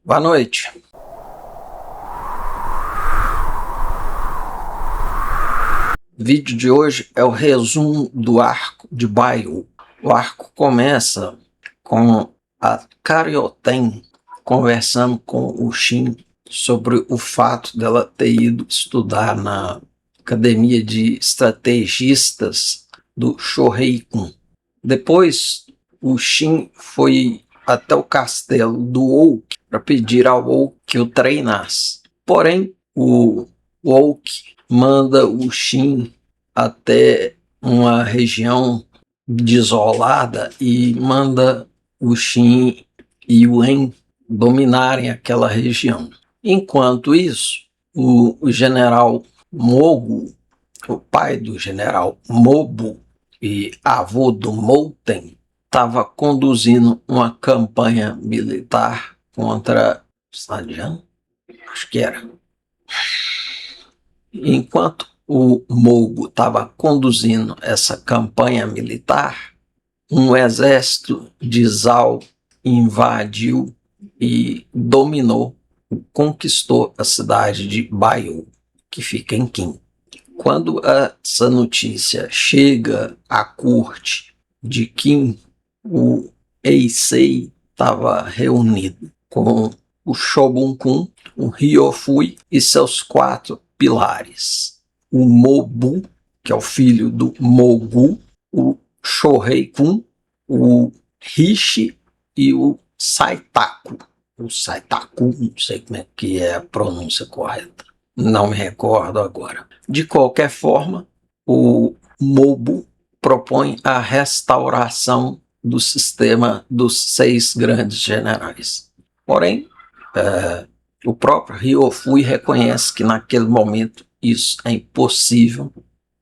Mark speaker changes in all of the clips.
Speaker 1: Boa noite. O vídeo de hoje é o resumo do arco de Baiou. O arco começa com a Carioten conversando com o Shin sobre o fato dela ter ido estudar na academia de estrategistas do Shohei-kun. Depois, o Shin foi até o castelo do Oak para pedir ao Oak que o treinasse. Porém, o Oak manda o Shin até uma região desolada e manda o Shin e o En dominarem aquela região. Enquanto isso, o general Mogu, o pai do general Mobu e avô do Mouten, estava conduzindo uma campanha militar contra Sadian, acho que era. Enquanto o Mogu estava conduzindo essa campanha militar, um exército de Zhao invadiu e dominou, conquistou a cidade de Baiou, que fica em Qin. Quando essa notícia chega à corte de Qin, o Eisei estava reunido com o Shogun Kun, o Ryofui e seus 4 pilares. O Mobu, que é o filho do Mogu, o Shohei Kun, o Rishi e o Saitaku. O Saitaku, não sei como é que é a pronúncia correta, não me recordo agora. De qualquer forma, o Mobu propõe a restauração do sistema dos 6 grandes generais. Porém, o próprio Ryofui reconhece que naquele momento isso é impossível.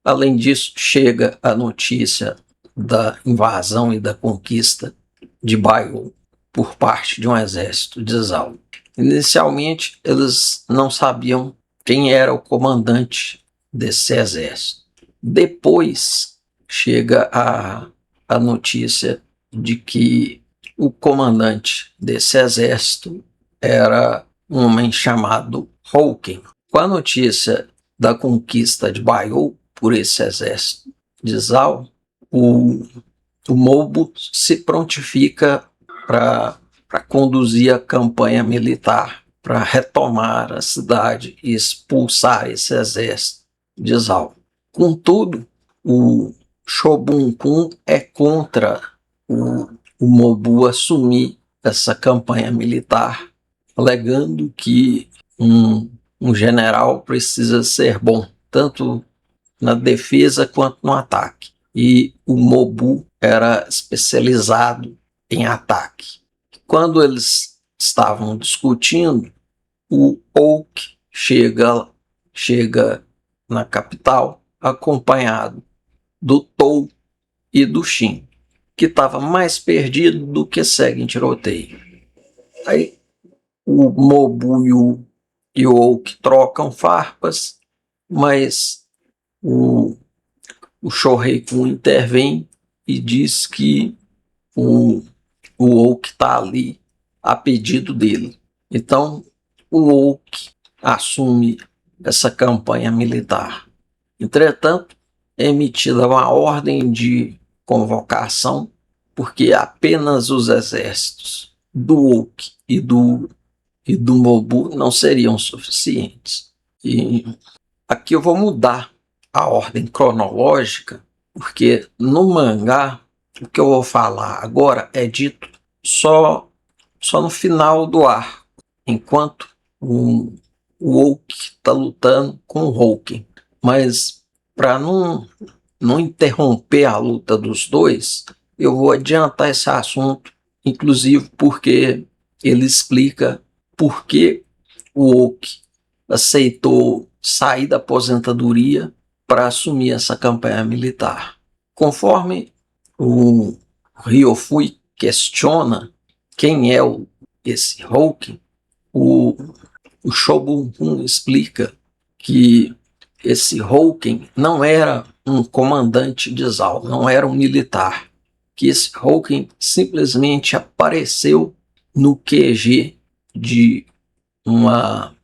Speaker 1: Além disso, chega a notícia da invasão e da conquista de Baiou por parte de um exército de Zhao. Inicialmente, eles não sabiam quem era o comandante desse exército. Depois chega a notícia de que o comandante desse exército era um homem chamado Houken. Com a notícia da conquista de Baiou por esse exército de Zhao, o Mobu se prontifica para conduzir a campanha militar para retomar a cidade e expulsar esse exército de Zhao. Contudo, o Shogun Kun é contra o Mobu assumir essa campanha militar, alegando que um general precisa ser bom, tanto na defesa quanto no ataque. E o Mobu era especializado em ataque. Quando eles estavam discutindo, o Oak chega na capital acompanhado do Tou e do Shin, que estava mais perdido do que segue em tiroteio. Aí o Mobu e o Oak trocam farpas, mas o Shohei Kun intervém e diz que o Oak está ali a pedido dele. Então, o Oak assume essa campanha militar. Entretanto, é emitida uma ordem de convocação, porque apenas os exércitos do Oak e do Mobu não seriam suficientes. E aqui eu vou mudar a ordem cronológica, porque no mangá o que eu vou falar agora é dito só no final do arco, enquanto o Oak está lutando com o Houken. Mas para não interromper a luta dos dois, eu vou adiantar esse assunto, inclusive porque ele explica por que o Oak aceitou sair da aposentadoria para assumir essa campanha militar. Conforme o Ryofui questiona quem é esse Houken, o Shogun Kun explica que esse Houken não era um comandante de Zhao, não era um militar, que esse Houken simplesmente apareceu no QG de uma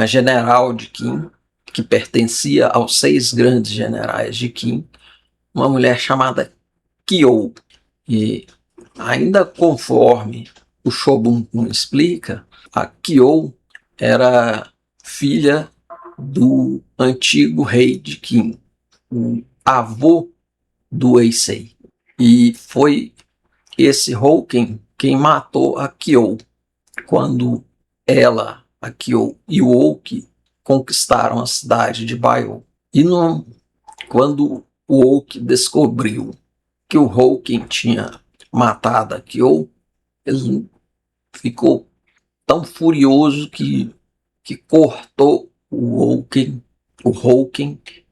Speaker 1: general de Qin, que pertencia aos 6 grandes generais de Qin, uma mulher chamada Qiou. E ainda conforme o Shogun explica, a Qiou era filha do antigo rei de Qin, o avô do Eisei. E foi esse Houken quem matou a Qiou quando ela, a Qiou e o Oki conquistaram a cidade de Baiou. E quando o Oki descobriu que o Houken tinha matado a Qiou, ele ficou tão furioso que cortou o Houken,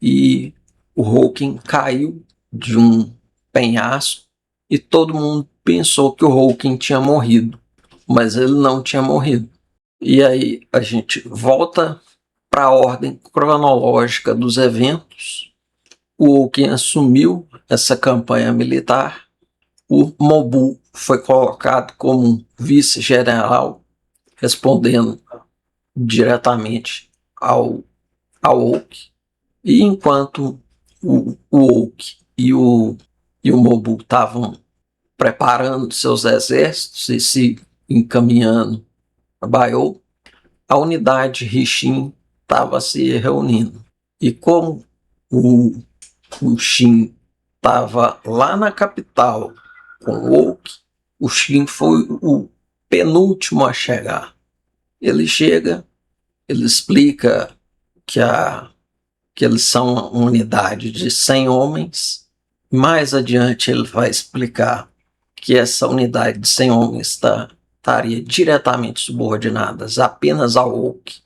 Speaker 1: e o Houken caiu de um penhasco e todo mundo pensou que o Houken tinha morrido, mas ele não tinha morrido. E aí a gente volta para a ordem cronológica dos eventos. O Houken assumiu essa campanha militar, o Mobu foi colocado como vice-general, respondendo diretamente ao Oki. E enquanto o Oki e o Mobu estavam preparando seus exércitos e se encaminhando a Baiou, a unidade Rixin estava se reunindo. E como o Shin estava lá na capital com o Oki, o Shin foi o penúltimo a chegar. Ele chega, ele explica que eles são uma unidade de 100 homens. Mais adiante ele vai explicar que essa unidade de 100 homens estaria diretamente subordinadas apenas ao Oki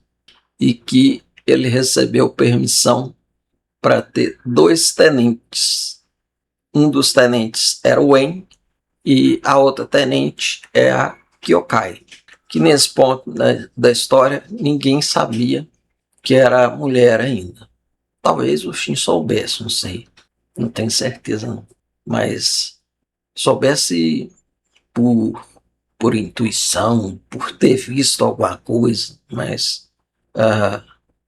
Speaker 1: e que ele recebeu permissão para ter 2 tenentes. Um dos tenentes era o En e a outra tenente é a Kyokai, que nesse ponto da história ninguém sabia que era mulher ainda. Talvez o Shin soubesse, não sei, não tenho certeza não, mas soubesse por intuição, por ter visto alguma coisa, mas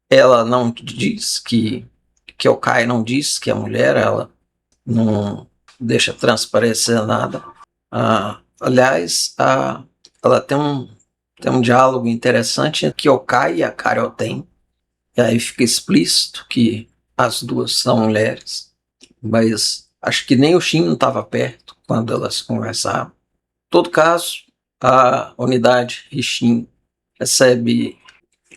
Speaker 1: ela não diz que Kyokai não diz que é mulher, ela não deixa transparecer nada. Aliás, ela tem um diálogo interessante entre Kyokai e a Kaioten, e aí fica explícito que as duas são mulheres, mas acho que nem o Shin não estava perto quando elas conversavam. Em todo caso, a unidade Rixin recebe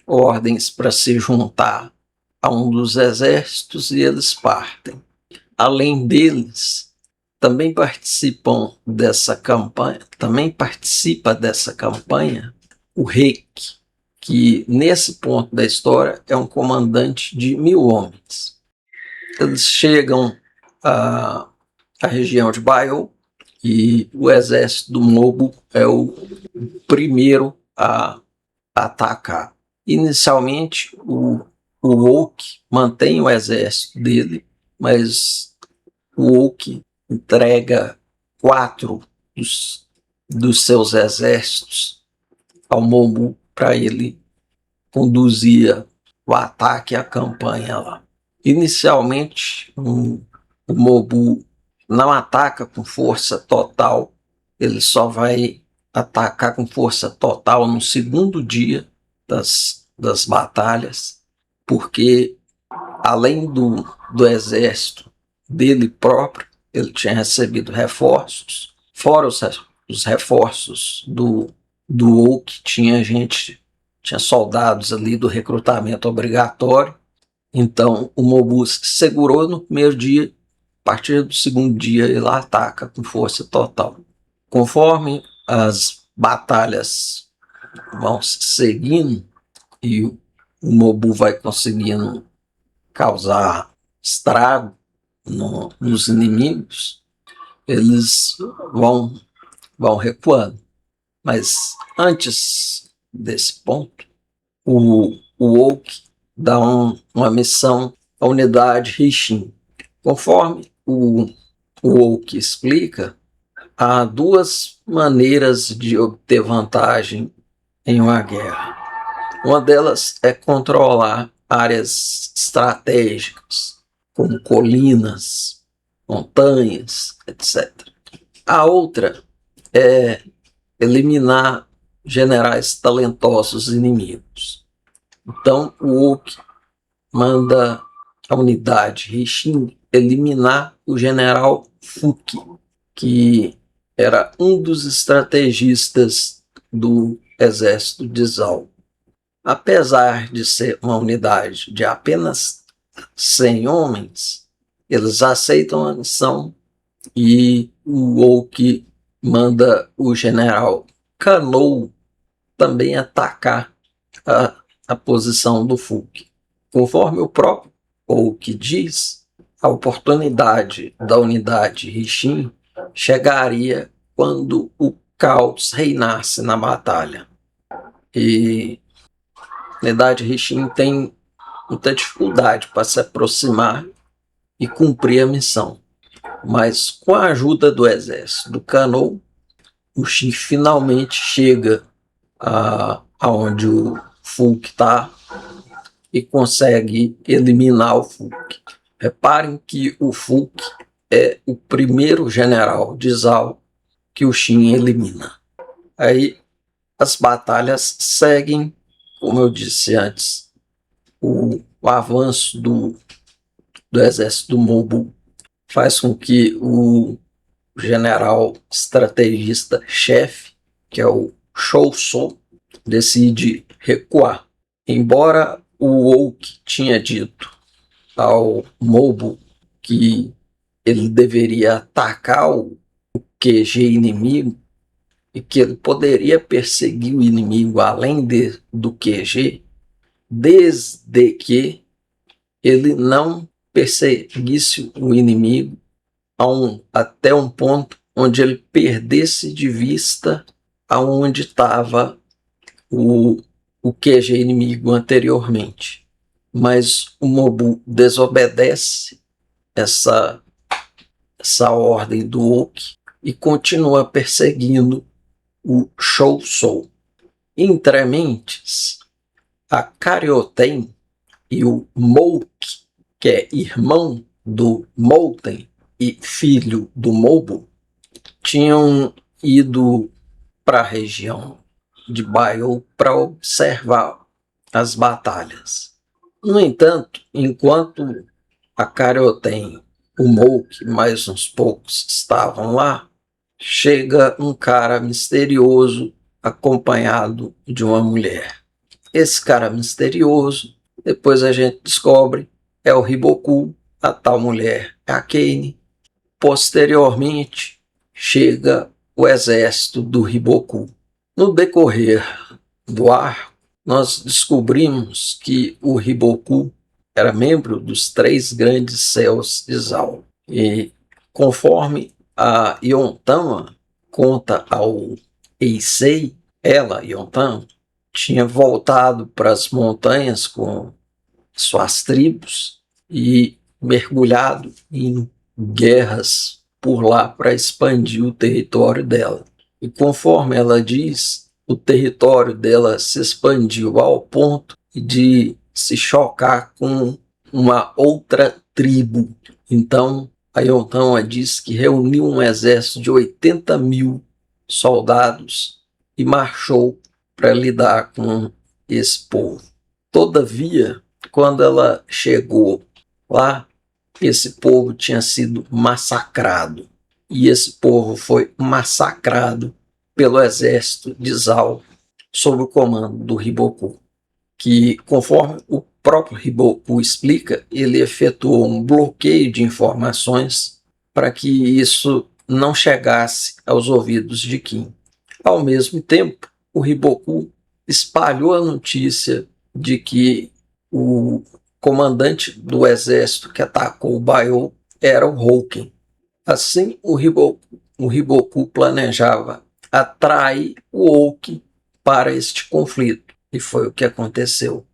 Speaker 1: ordens para se juntar a um dos exércitos e eles partem. Além deles, também participa dessa campanha o Reiki, que nesse ponto da história é um comandante de 1000 homens. Eles chegam à região de Baiou e o exército do Mobu é o primeiro a atacar. Inicialmente, o Oki mantém o exército dele, mas o Oki entrega 4 dos seus exércitos ao Mobu para ele conduzir o ataque e a campanha lá. Inicialmente, o Mobu não ataca com força total, ele só vai atacar com força total no segundo dia das batalhas, porque além do exército dele próprio, ele tinha recebido reforços, fora os reforços do Oki, tinha soldados ali do recrutamento obrigatório. Então o Mobu segurou no primeiro dia, a partir do segundo dia ele ataca com força total. Conforme as batalhas vão seguindo e o Mobu vai conseguindo causar estrago nos inimigos, eles vão recuando. Mas antes desse ponto, o Oki dá uma missão à unidade Rixin. Conforme o Oki explica, há 2 maneiras de obter vantagem em uma guerra. Uma delas é controlar áreas estratégicas, como colinas, montanhas, etc. A outra é eliminar generais talentosos inimigos. Então, o Oak manda a unidade Rishin eliminar o general Fuki, que era um dos estrategistas do exército de Zhao. Apesar de ser uma unidade de apenas 100 homens, eles aceitam a missão e o Oak manda o general Kanou também atacar a posição do Fuki. Conforme o próprio Oak diz, a oportunidade da unidade Rishin chegaria quando o caos reinasse na batalha. E a unidade Rishin tem muita dificuldade para se aproximar e cumprir a missão. Mas com a ajuda do exército do Kanou, o Shin finalmente chega aonde o Fulk está e consegue eliminar o Fulk. Reparem que o Fulk é o primeiro general de Zhao que o Shin elimina. Aí as batalhas seguem, como eu disse antes, o avanço do exército do Mobu faz com que o general estrategista-chefe, que é o Shouso, decide recuar. Embora o Oak tinha dito ao Mobu que ele deveria atacar o QG inimigo e que ele poderia perseguir o inimigo além do QG, desde que ele não perseguisse o inimigo até um ponto onde ele perdesse de vista aonde estava o QG inimigo anteriormente. Mas o Mobu desobedece essa ordem do Oak e continua perseguindo o Shouso. Entre mentes, a Carioten e o Mouk, que é irmão do Mouten e filho do Mobu, tinham ido para a região de Baiou para observar as batalhas. No entanto, enquanto a Carioten, o Mouk e mais uns poucos estavam lá, chega um cara misterioso acompanhado de uma mulher. Esse cara misterioso, depois a gente descobre, é o Hiboku, a tal mulher é a Kane. Posteriormente, chega o exército do Hiboku. No decorrer do arco, nós descobrimos que o Hiboku era membro dos 3 grandes céus de Zhao. E conforme a Yontama conta ao Eisei, ela, Yontama, tinha voltado para as montanhas com suas tribos e mergulhado em guerras por lá para expandir o território dela. E conforme ela diz, o território dela se expandiu ao ponto de se chocar com uma outra tribo. Então, a Yontama diz que reuniu um exército de 80 mil soldados e marchou para lidar com esse povo. Todavia, quando ela chegou lá, esse povo tinha sido massacrado. E esse povo foi massacrado pelo exército de Zhao, sob o comando do Hiboku, que, conforme o próprio Hiboku explica, ele efetuou um bloqueio de informações para que isso não chegasse aos ouvidos de Qin. Ao mesmo tempo, o Hiboku espalhou a notícia de que o comandante do exército que atacou o Baiou era o Houken. Assim, o Hiboku planejava atrair o Oak para este conflito, e foi o que aconteceu.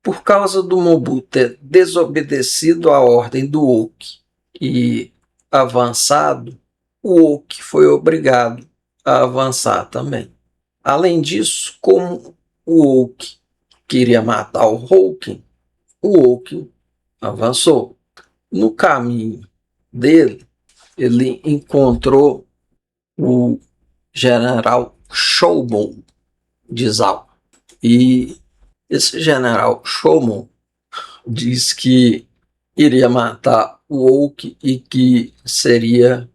Speaker 1: Por causa do Mobu ter desobedecido a ordem do Oak e avançado, o Oak foi obrigado a avançar também. Além disso, como o Oak queria matar o Hulk, o Oak avançou. No caminho dele, ele encontrou o general Showman de Zal. E esse general Showman diz que iria matar o Oak e que seria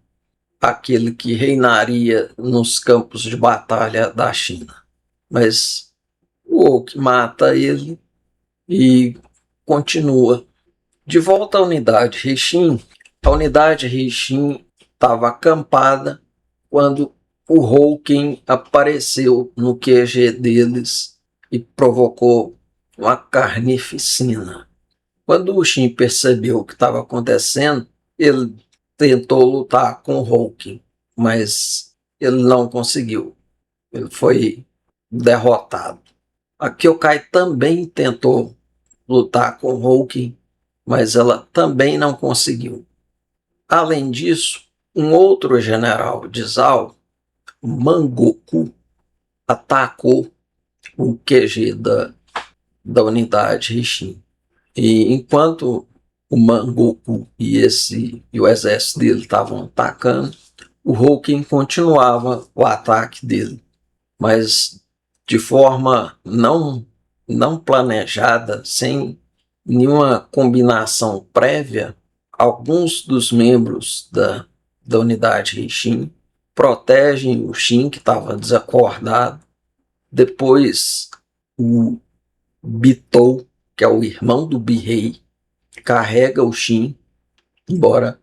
Speaker 1: aquele que reinaria nos campos de batalha da China. Mas o Oak mata ele e continua. De volta à unidade Rixin, a unidade Rixin estava acampada quando o Hulken apareceu no QG deles e provocou uma carnificina. Quando o Shin percebeu o que estava acontecendo, ele tentou lutar com o Hulk, mas ele não conseguiu. Ele foi derrotado. A Kyokai também tentou lutar com o Hulk, mas ela também não conseguiu. Além disso, um outro general de Zal, Mangoku, atacou o QG da unidade Rixin. E enquanto o Mangoku e o exército dele estavam atacando, o Hulk continuava o ataque dele, mas de forma não planejada, sem nenhuma combinação prévia. Alguns dos membros da unidade Rixin protegem o Shin, que estava desacordado. Depois, o Bitou, que é o irmão do Bi-Rei, carrega o Shin, embora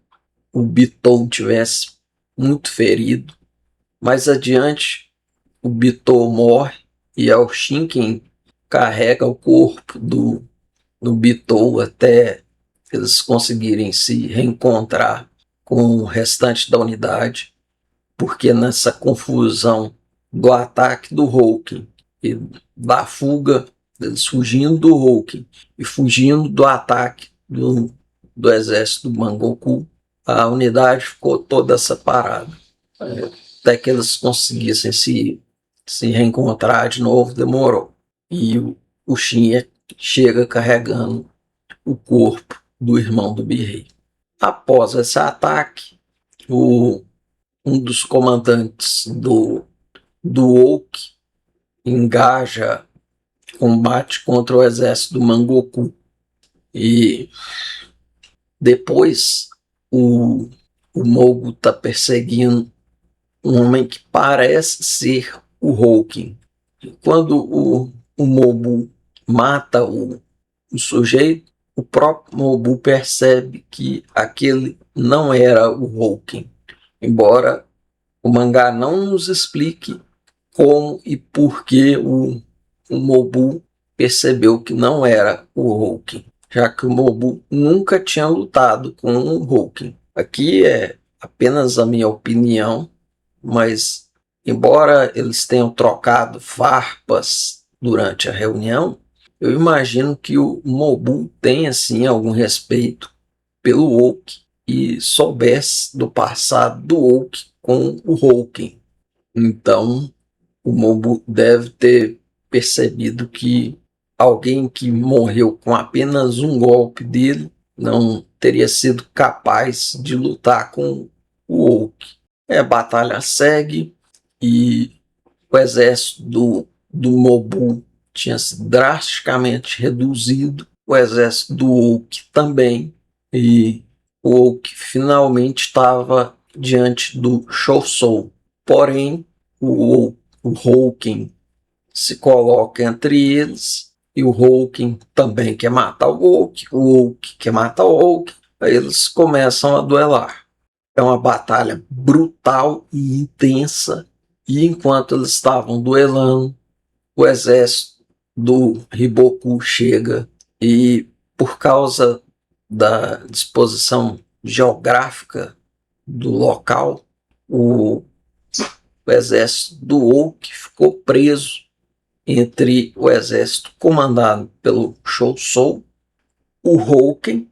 Speaker 1: o Bitou tivesse muito ferido. Mais adiante, o Bitou morre e é o Shin quem carrega o corpo do Bitou até eles conseguirem se reencontrar com o restante da unidade, porque nessa confusão do ataque do Hulk e da fuga, eles fugindo do Hulk e fugindo do ataque do exército do Mangoku, a unidade ficou toda separada. Até que eles conseguissem se reencontrar de novo, demorou. E o Shin chega carregando o corpo do irmão do Bi-Rei. Após esse ataque, um dos comandantes do Oak engaja combate contra o exército do Mangoku. E depois o Mogo está perseguindo um homem que parece ser o Hulk. Quando o Mobu mata o sujeito, o próprio Mobu percebe que aquele não era o Hulk, embora o mangá não nos explique como e por que o Mobu percebeu que não era o Hulk, já que o Mobu nunca tinha lutado com o Hulk. Aqui é apenas a minha opinião, mas embora eles tenham trocado farpas durante a reunião, eu imagino que o Mobu tenha sim algum respeito pelo Hulk e soubesse do passado do Hulk com o Hulk. Então, o Mobu deve ter percebido que alguém que morreu com apenas um golpe dele não teria sido capaz de lutar com o Hulk. A batalha segue e o exército do Mobu tinha se drasticamente reduzido, o exército do Hulk também, e o Hulk finalmente estava diante do Shosou. Porém, o Hulk se coloca entre eles e o Hulk também quer matar o Hulk quer matar o Hulk. Aí eles começam a duelar. É uma batalha brutal e intensa, e enquanto eles estavam duelando, o exército do Hiboku chega e, por causa da disposição geográfica do local, o exército do Oak ficou preso entre o exército comandado pelo Shosou, o Hulken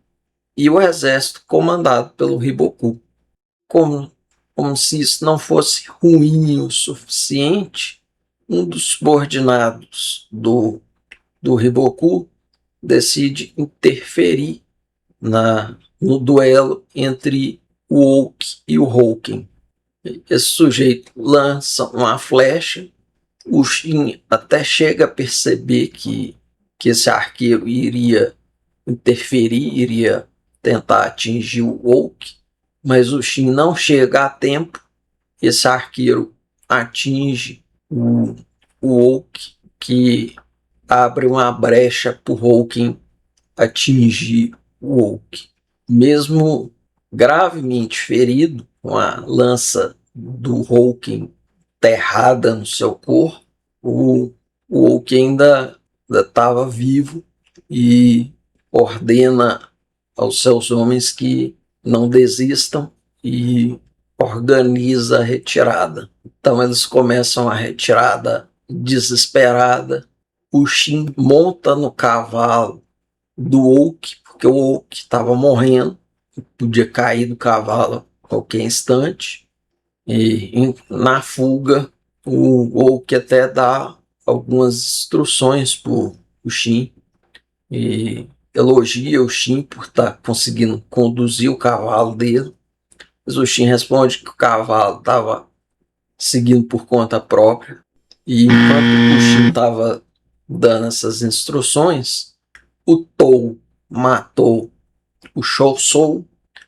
Speaker 1: e o exército comandado pelo Hiboku. Como se isso não fosse ruim o suficiente, um dos subordinados do Riboku decide interferir no duelo entre o Oki e o Houken. Esse sujeito lança uma flecha, o Shin até chega a perceber que esse arqueiro iria interferir, iria tentar atingir o Oki, mas o Shin não chega a tempo. Esse arqueiro atinge o Oki, que abre uma brecha para o Houken atingir o Oki. Mesmo gravemente ferido, com a lança do Houken enterrada no seu corpo, o Oki ainda estava vivo e ordena aos seus homens que não desistam e organiza a retirada. Então eles começam a retirada desesperada. O Shin monta no cavalo do Oki, porque o Oki estava morrendo, podia cair do cavalo a qualquer instante. E na fuga, o Oki até dá algumas instruções para o Shin e elogia o Shin por estar conseguindo conduzir o cavalo dele. Mas o Shin responde que o cavalo estava seguindo por conta própria. E enquanto o Shin estava dando essas instruções, o Tou matou o Shosou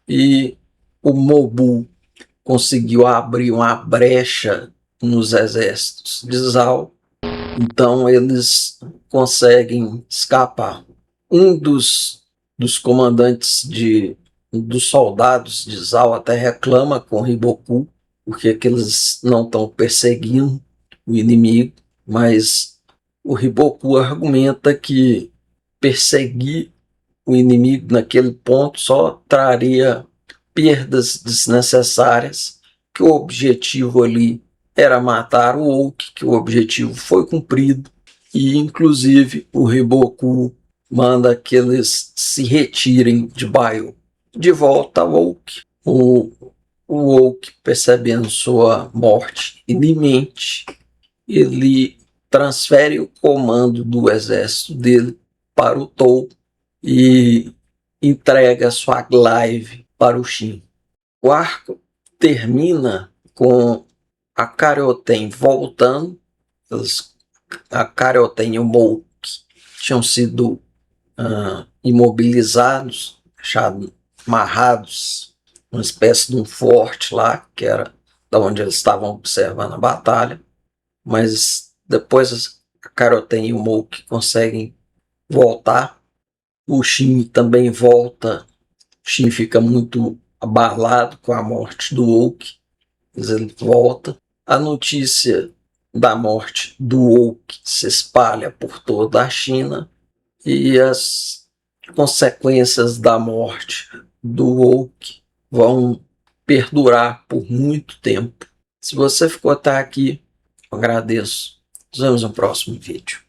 Speaker 1: e o Mobu conseguiu abrir uma brecha nos exércitos de Zhao. Então eles conseguem escapar. Um dos comandantes dos soldados de Zhao até reclama com Riboku porque que eles não estão perseguindo o inimigo, mas o Riboku argumenta que perseguir o inimigo naquele ponto só traria perdas desnecessárias, que o objetivo ali era matar o Oki, que o objetivo foi cumprido, e inclusive o Riboku manda que eles se retirem de Baiou. De volta ao Oki, o Oki, percebendo sua morte iminente, ele transfere o comando do exército dele para o Tou e entrega sua glaive para o Shin. O arco termina com a Kaioten voltando. A Kaioten e o Mouki tinham sido imobilizados, amarrados, uma espécie de um forte lá, que era da onde eles estavam observando a batalha. Mas depois a Kaioten e o Mouki conseguem voltar. O Shin também volta. O Shin fica muito abalado com a morte do Oki, mas ele volta. A notícia da morte do Oki se espalha por toda a China e as consequências da morte do Oki vão perdurar por muito tempo. Se você ficou até aqui, eu agradeço. Nos vemos no próximo vídeo.